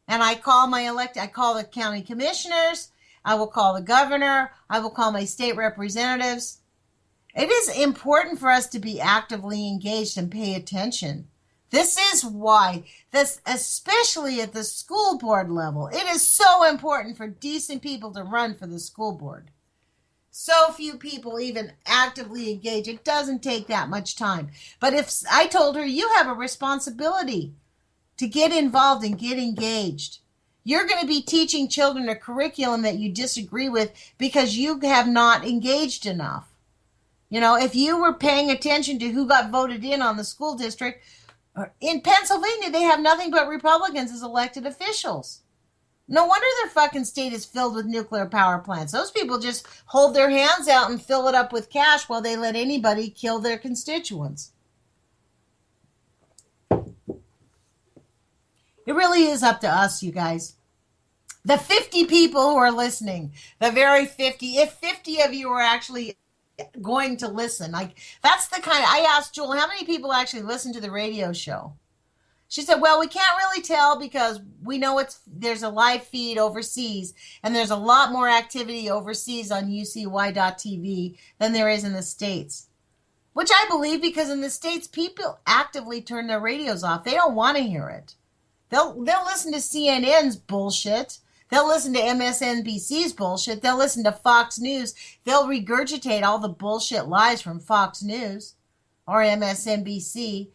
And I call the county commissioners, I will call the governor, I will call my state representatives. It is important for us to be actively engaged and pay attention. This is why, especially at the school board level, it is so important for decent people to run for the school board. So few people even actively engage. It doesn't take that much time. But if I told her, you have a responsibility to get involved and get engaged. You're going to be teaching children a curriculum that you disagree with because you have not engaged enough. If you were paying attention to who got voted in on the school district, in Pennsylvania, they have nothing but Republicans as elected officials. No wonder their fucking state is filled with nuclear power plants. Those people just hold their hands out and fill it up with cash while they let anybody kill their constituents. It really is up to us, you guys. The 50 people who are listening, the very 50, if 50 of you are actually going to listen, like, that's the kind of, I asked Jewel, how many people actually listen to the radio show? She said, well, we can't really tell because we know there's a live feed overseas, and there's a lot more activity overseas on UCY.TV than there is in the States. Which I believe, because in the States, people actively turn their radios off. They don't want to hear it. They'll listen to CNN's bullshit. They'll listen to MSNBC's bullshit. They'll listen to Fox News. They'll regurgitate all the bullshit lies from Fox News or MSNBC.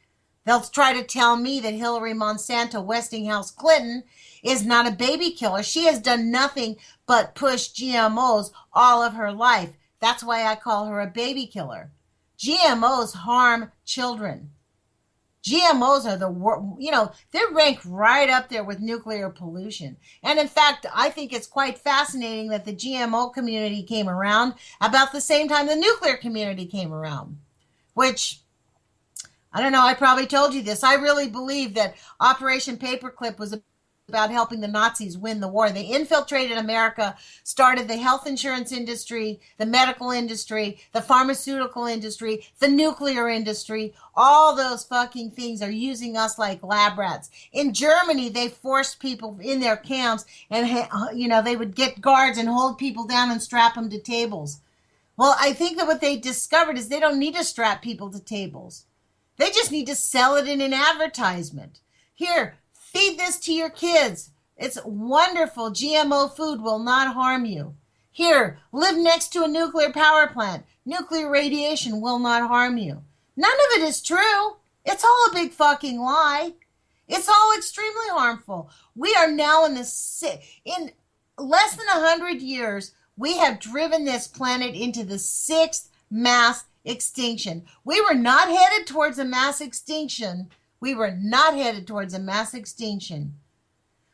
They'll try to tell me that Hillary Monsanto Westinghouse Clinton is not a baby killer. She has done nothing but push GMOs all of her life. That's why I call her a baby killer. GMOs harm children. GMOs are they're ranked right up there with nuclear pollution. And in fact, I think it's quite fascinating that the GMO community came around about the same time the nuclear community came around. Which, I don't know, I probably told you this. I really believe that Operation Paperclip was about helping the Nazis win the war. They infiltrated America, started the health insurance industry, the medical industry, the pharmaceutical industry, the nuclear industry. All those fucking things are using us like lab rats. In Germany, they forced people in their camps and, they would get guards and hold people down and strap them to tables. Well, I think that what they discovered is they don't need to strap people to tables. They just need to sell it in an advertisement. Here, feed this to your kids. It's wonderful. GMO food will not harm you. Here, live next to a nuclear power plant. Nuclear radiation will not harm you. None of it is true. It's all a big fucking lie. It's all extremely harmful. We are now in less than 100 years, we have driven this planet into the 6th mass extinction. We were not headed towards a mass extinction. We were not headed towards a mass extinction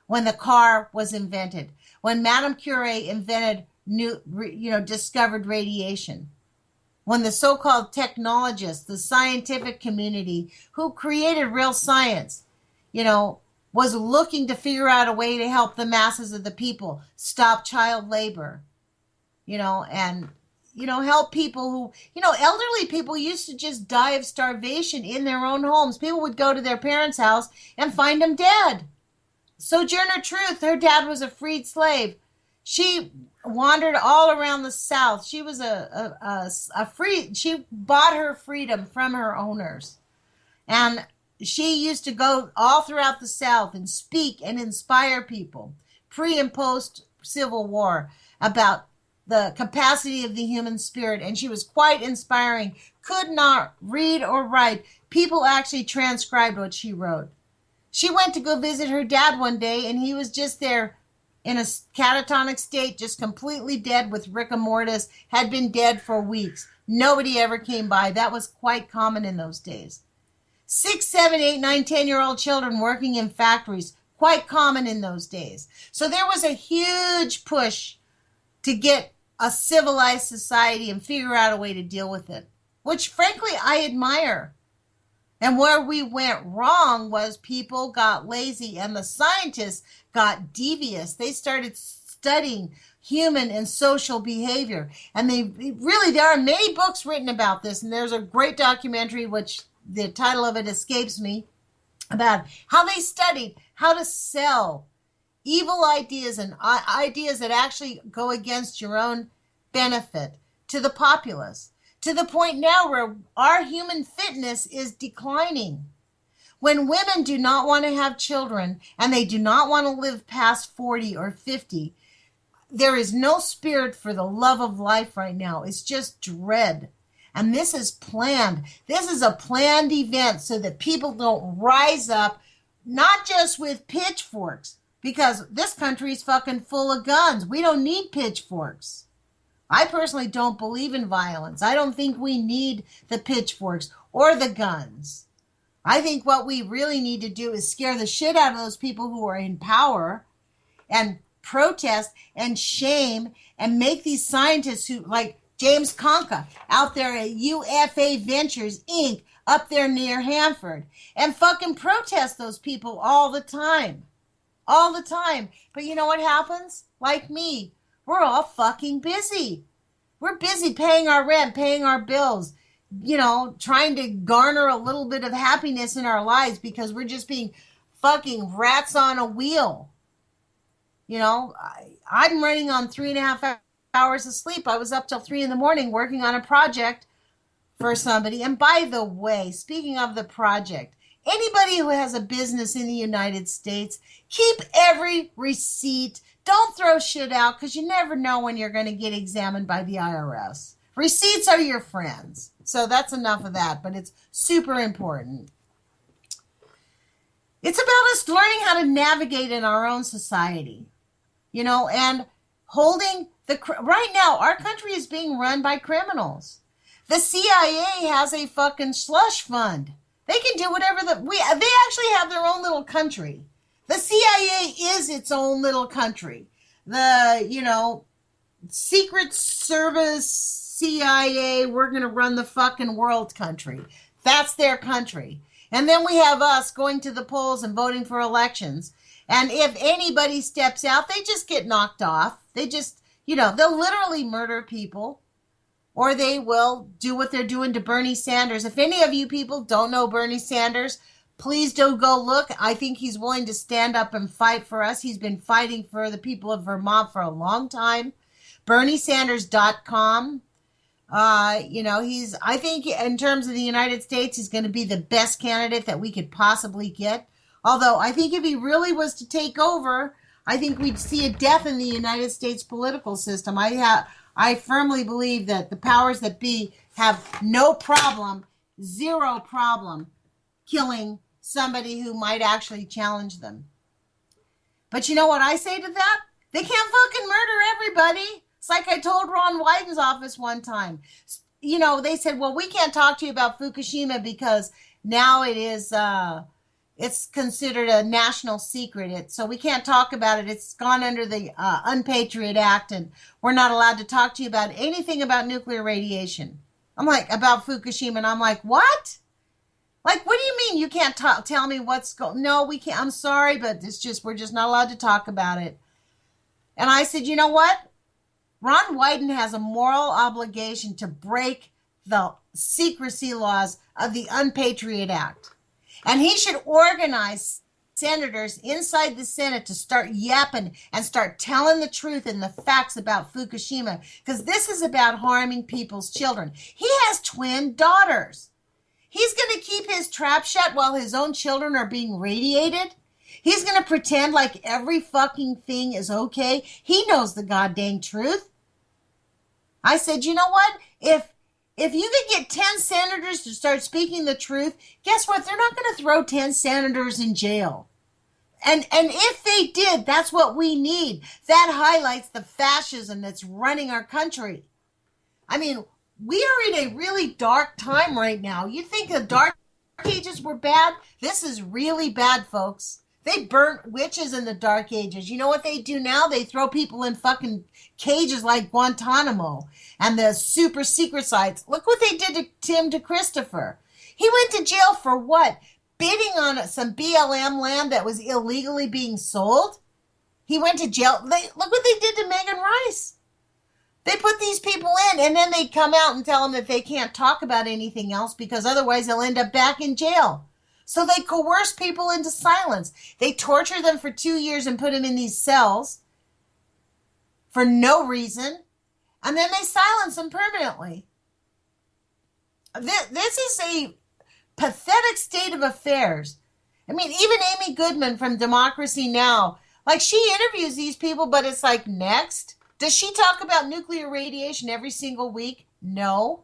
when the car was invented, when Madame Curie invented discovered radiation, when the so-called technologists, the scientific community who created real science, was looking to figure out a way to help the masses of the people stop child labor, and help people who, elderly people used to just die of starvation in their own homes. People would go to their parents' house and find them dead. Sojourner Truth, her dad was a freed slave. She wandered all around the South. She was she bought her freedom from her owners. And she used to go all throughout the South and speak and inspire people, pre and post Civil War, about the capacity of the human spirit, and she was quite inspiring. Could not read or write. People actually transcribed what she wrote. She went to go visit her dad one day, and he was just there in a catatonic state, just completely dead with rigor mortis, had been dead for weeks. Nobody ever came by. That was quite common in those days. 6, 7, 8, 9, 10-year-old children working in factories, quite common in those days. So there was a huge push to get a civilized society and figure out a way to deal with it, which frankly I admire. And where we went wrong was people got lazy and the scientists got devious. They started studying human and social behavior. And there are many books written about this. And there's a great documentary, which the title of it escapes me, about how they studied how to sell evil ideas and ideas that actually go against your own benefit to the populace, to the point now where our human fitness is declining. When women do not want to have children and they do not want to live past 40 or 50, there is no spirit for the love of life right now. It's just dread. And this is planned. This is a planned event so that people don't rise up, not just with pitchforks, because this country is fucking full of guns. We don't need pitchforks. I personally don't believe in violence. I don't think we need the pitchforks or the guns. I think what we really need to do is scare the shit out of those people who are in power and protest and shame and make these scientists who, like James Conca out there at UFA Ventures, Inc., up there near Hanford, and fucking protest those people all the time. All the time. But you know what happens? Like me, we're all fucking busy. We're busy paying our rent, paying our bills, trying to garner a little bit of happiness in our lives because we're just being fucking rats on a wheel. You know, I'm running on 3.5 hours of sleep. I was up till 3 in the morning working on a project for somebody. And by the way, speaking of the project, anybody who has a business in the United States, keep every receipt. Don't throw shit out because you never know when you're going to get examined by the IRS. Receipts are your friends. So that's enough of that, but it's super important. It's about us learning how to navigate in our own society, you know, and holding right now, our country is being run by criminals. The CIA has a fucking slush fund. They can do whatever they actually have their own little country. The CIA is its own little country. The, you know, Secret Service CIA, we're going to run the fucking world country. That's their country. And then we have us going to the polls and voting for elections. And if anybody steps out, they just get knocked off. They just, you know, they'll literally murder people. Or they will do what they're doing to Bernie Sanders. If any of you people don't know Bernie Sanders, please do go look. I think he's willing to stand up and fight for us. He's been fighting for the people of Vermont for a long time. BernieSanders.com. You know, I think in terms of the United States, he's going to be the best candidate that we could possibly get. Although I think if he really was to take over, I think we'd see a death in the United States political system. I firmly believe that the powers that be have no problem, zero problem, killing somebody who might actually challenge them. But you know what I say to that? They can't fucking murder everybody. It's like I told Ron Wyden's office one time. You know, they said, well, we can't talk to you about Fukushima because now it is, it's considered a national secret. So we can't talk about it. It's gone under the Unpatriot Act, and we're not allowed to talk to you about anything about nuclear radiation. I'm like, about Fukushima, and I'm like, what? Like, what do you mean you can't tell me what's going? No, we can't. I'm sorry, but we're just not allowed to talk about it. And I said, you know what? Ron Wyden has a moral obligation to break the secrecy laws of the Unpatriot Act. And he should organize senators inside the Senate to start yapping and start telling the truth and the facts about Fukushima, because this is about harming people's children. He has twin daughters. He's going to keep his trap shut while his own children are being radiated. He's going to pretend like every fucking thing is okay. He knows the goddamn truth. I said, you know what? If you could get 10 senators to start speaking the truth, guess what? They're not going to throw 10 senators in jail. And if they did, that's what we need. That highlights the fascism that's running our country. I mean, we are in a really dark time right now. You think the Dark Ages were bad? This is really bad, folks. They burnt witches in the Dark Ages. You know what they do now? They throw people in fucking cages like Guantanamo and the super secret sites. Look what they did to Tim DeChristopher. He went to jail for what? Bidding on some BLM land that was illegally being sold? He went to jail. Look what they did to Megan Rice. They put these people in, and then they come out and tell them that they can't talk about anything else because otherwise they'll end up back in jail. So they coerce people into silence. They torture them for 2 years and put them in these cells for no reason. And then they silence them permanently. This is a pathetic state of affairs. I mean, even Amy Goodman from Democracy Now! Like, she interviews these people, but it's like, next? Does she talk about nuclear radiation every single week? No.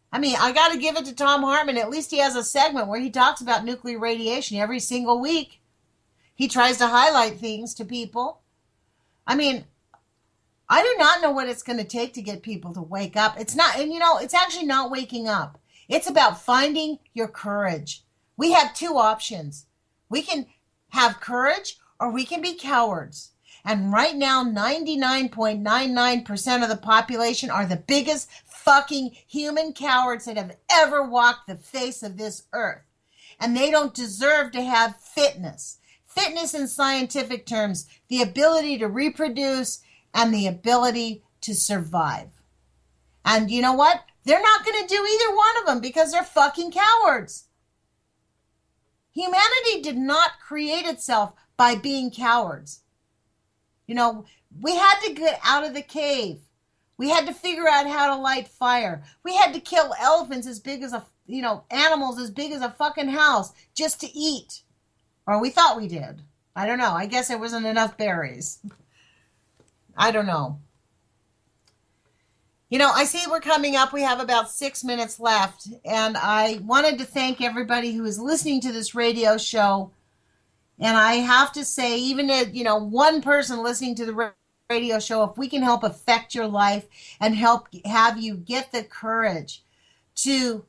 I mean, I got to give it to Tom Hartman. At least he has a segment where he talks about nuclear radiation every single week. He tries to highlight things to people. I mean, I do not know what it's going to take to get people to wake up. It's not, and you know, it's actually not waking up. It's about finding your courage. We have two options. We can have courage or we can be cowards. And right now, 99.99% of the population are the biggest fucking human cowards that have ever walked the face of this earth. And they don't deserve to have fitness. Fitness in scientific terms, the ability to reproduce and the ability to survive. And you know what? They're not going to do either one of them because they're fucking cowards. Humanity did not create itself by being cowards. You know, we had to get out of the cave. We had to figure out how to light fire. We had to kill elephants as big as animals as big as a fucking house just to eat. Or we thought we did. I don't know. I guess there wasn't enough berries. I don't know. You know, I see we're coming up. We have about 6 minutes left. And I wanted to thank everybody who is listening to this radio show. And I have to say, even if, one person listening to the radio show, if we can help affect your life and help have you get the courage to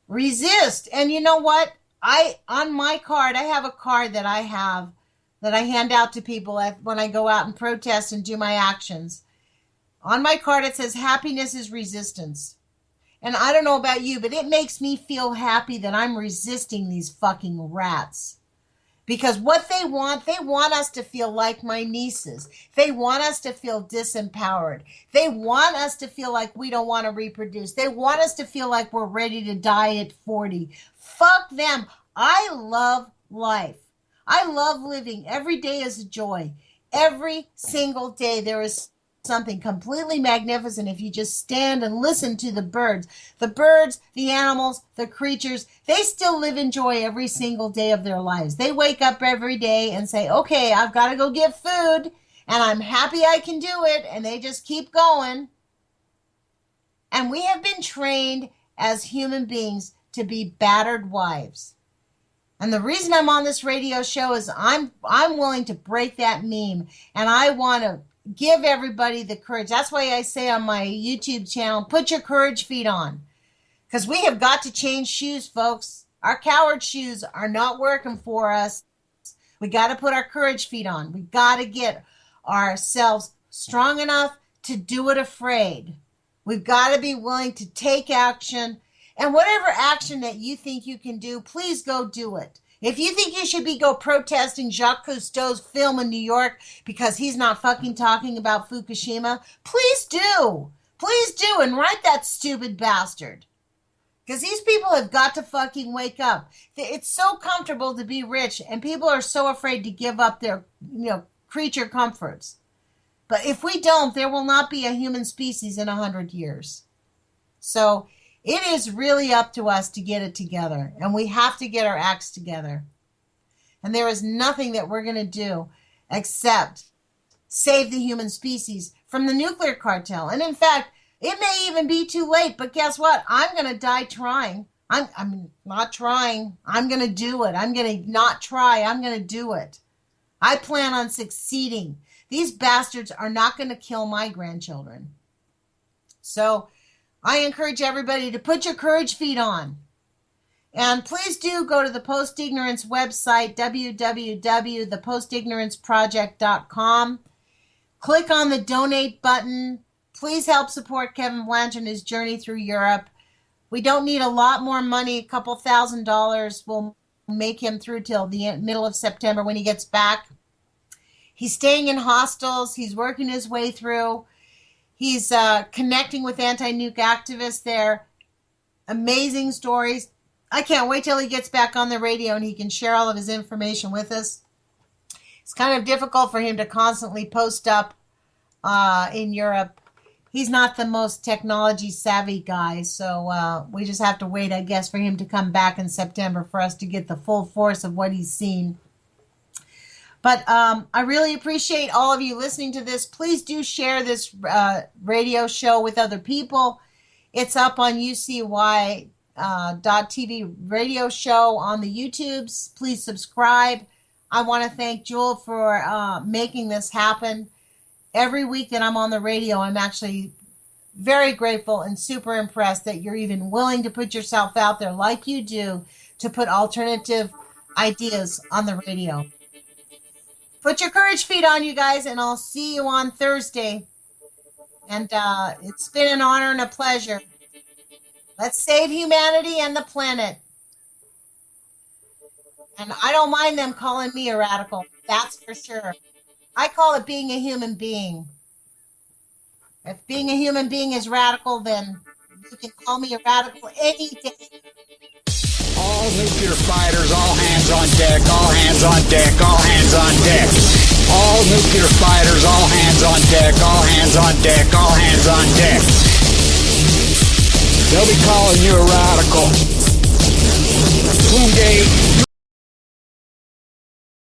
resist. And you know what? On my card, I have a card that I hand out to people when I go out and protest and do my actions. On my card, it says, happiness is resistance. And I don't know about you, but it makes me feel happy that I'm resisting these fucking rats. Because what they want us to feel like my nieces. They want us to feel disempowered. They want us to feel like we don't want to reproduce. They want us to feel like we're ready to die at 40. Fuck them. I love life. I love living. Every day is a joy. Every single day there is something completely magnificent if you just stand and listen to the birds. The birds, the animals, the creatures, they still live in joy every single day of their lives. They wake up every day and say, okay, I've got to go get food, and I'm happy I can do it, and they just keep going. And we have been trained as human beings to be battered wives. And the reason I'm on this radio show is I'm willing to break that meme, and I want to give everybody the courage. That's why I say on my YouTube channel, put your courage feet on. Because we have got to change shoes, folks. Our coward shoes are not working for us. We got to put our courage feet on. We got to get ourselves strong enough to do it afraid. We've got to be willing to take action. And whatever action that you think you can do, please go do it. If you think you should go protesting Jacques Cousteau's film in New York because he's not fucking talking about Fukushima, please do. Please do, and write that stupid bastard. Because these people have got to fucking wake up. It's so comfortable to be rich, and people are so afraid to give up their, creature comforts. But if we don't, there will not be a human species in 100 years. So it is really up to us to get it together, and we have to get our acts together. And there is nothing that we're going to do except save the human species from the nuclear cartel. And in fact, it may even be too late, but guess what? I'm going to die trying. I'm not trying. I'm going to do it. I'm going to not try. I'm going to do it. I plan on succeeding. These bastards are not going to kill my grandchildren. So I encourage everybody to put your courage feet on. And please do go to the Post-Ignorance website, www.thepostignoranceproject.com. Click on the donate button. Please help support Kevin Blanchard in his journey through Europe. We don't need a lot more money. A couple $1,000 will make him through till the middle of September when he gets back. He's staying in hostels. He's working his way through. He's connecting with anti-nuke activists there. Amazing stories. I can't wait till he gets back on the radio and he can share all of his information with us. It's kind of difficult for him to constantly post up in Europe. He's not the most technology savvy guy, so we just have to wait, I guess, for him to come back in September for us to get the full force of what he's seen. But I really appreciate all of you listening to this. Please do share this radio show with other people. It's up on UCY.TV radio show on the YouTubes. Please subscribe. I want to thank Jewel for making this happen. Every week that I'm on the radio, I'm actually very grateful and super impressed that you're even willing to put yourself out there like you do to put alternative ideas on the radio. Put your courage feet on, you guys, and I'll see you on Thursday. And it's been an honor and a pleasure. Let's save humanity and the planet. And I don't mind them calling me a radical. That's for sure. I call it being a human being. If being a human being is radical, then you can call me a radical any day. All All nuclear fighters, all hands on deck, all hands on deck, all hands on deck. All nuclear fighters, all hands on deck, all hands on deck, all hands on deck. They'll be calling you a radical. Plumgate,